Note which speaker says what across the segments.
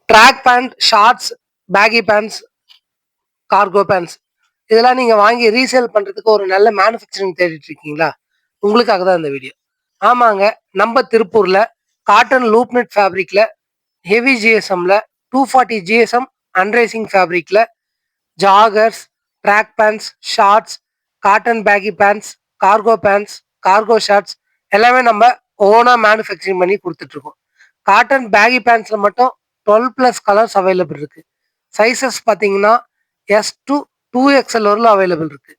Speaker 1: Track pant, shorts, baggy pants, cargo pants இதெல்லாம் நீங்க வாங்கி ரீசேல் பண்றதுக்கு ஒரு நல்ல மேனுஃபேக்சரிங் தேடிட்டு இருக்கீங்களா? உங்களுக்காக தான் இந்த வீடியோ. ஆமாங்க, நம்ம திருப்பூர்ல காட்டன் லூப் நெட் ஃபேப்ரிக்ல, ஹெவி ஜிஎஸ்எம்ல, 240 ஜிஎஸ்எம் அன்ரைசிங் ஃபேப்ரிக்ல joggers, track pants, shorts, cotton baggy pants, cargo pants, cargo shorts எல்லாமே நம்ம ஓனா மேனுஃபேக்சரிங் பண்ணி கொடுத்துட்ருக்கோம். காட்டன் பேகி பேண்ட்ஸில் மட்டும் 12+ கலர்ஸ் அவைலபிள் இருக்கு. சைஸஸ் பார்த்தீங்கன்னா எஸ் டு 2XL வரலும் அவைலபிள் இருக்கு.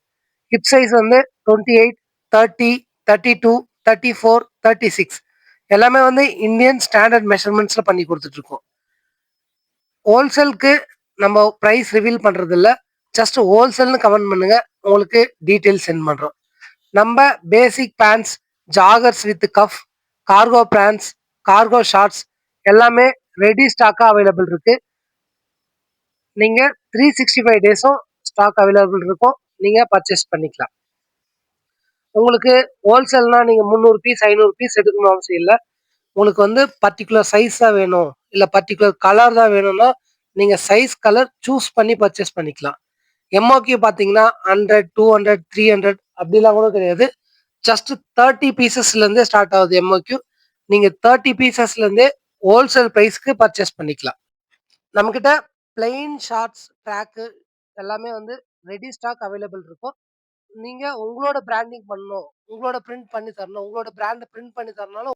Speaker 1: ஹிப் சைஸ் வந்து 28, 30, 32, 34, 36 எல்லாமே வந்து இந்தியன் ஸ்டாண்டர்ட் மெஷர்மெண்ட்ஸில் பண்ணி கொடுத்துட்ருக்கோம். ஹோல்சேலுக்கு நம்ம ப்ரைஸ் ரிவீல் பண்ணுறது இல்லை, ஜஸ்ட் ஹோல்சேல்னு கமெண்ட் பண்ணுங்க, உங்களுக்கு டீட்டெயில்ஸ் சென்ட் பண்ணுறோம். நம்ம basic pants, joggers with cuff, cargo pants, cargo shorts எல்லாமே ரெடி ஸ்டாக்காக அவைலபிள் இருக்கு. நீங்கள் 365 டேஸும் ஸ்டாக் அவைலபிள் இருக்கும், நீங்கள் பர்ச்சேஸ் பண்ணிக்கலாம். உங்களுக்கு ஹோல்சேல்னா நீங்கள் 300 பீஸ் 500 பீஸ் எடுக்கணும் அவசியம் இல்லை. உங்களுக்கு வந்து பர்டிகுலர் சைஸ் தான் வேணும், இல்லை பர்டிகுலர் கலர் தான் வேணும்னா நீங்கள் சைஸ் கலர் சூஸ் பண்ணி பர்ச்சேஸ் பண்ணிக்கலாம். எம்ஓக்யூ பார்த்தீங்கன்னா 100, 200, 300 அப்படிலாம் கூட கிடையாது. ஜஸ்ட் 30 பீசஸ்லேருந்தே ஸ்டார்ட் ஆகுது எம்ஓக்யூ. நீங்கள் 30 பீசஸ்லேருந்தே ஹோல்சேல் ப்ரைஸ்க்கு பர்ச்சேஸ் பண்ணிக்கலாம். நம்மக்கிட்ட பிளெயின் ஷார்ட்ஸ், ட்ராக்கு எல்லாமே வந்து ரெடி ஸ்டாக் அவைலபிள் இருக்கும். நீங்கள் உங்களோட பிராண்டிங் பண்ணணும், உங்களோட பிரிண்ட் பண்ணி தரணும், உங்களோட பிராண்டை பிரிண்ட் பண்ணி தரனாலும்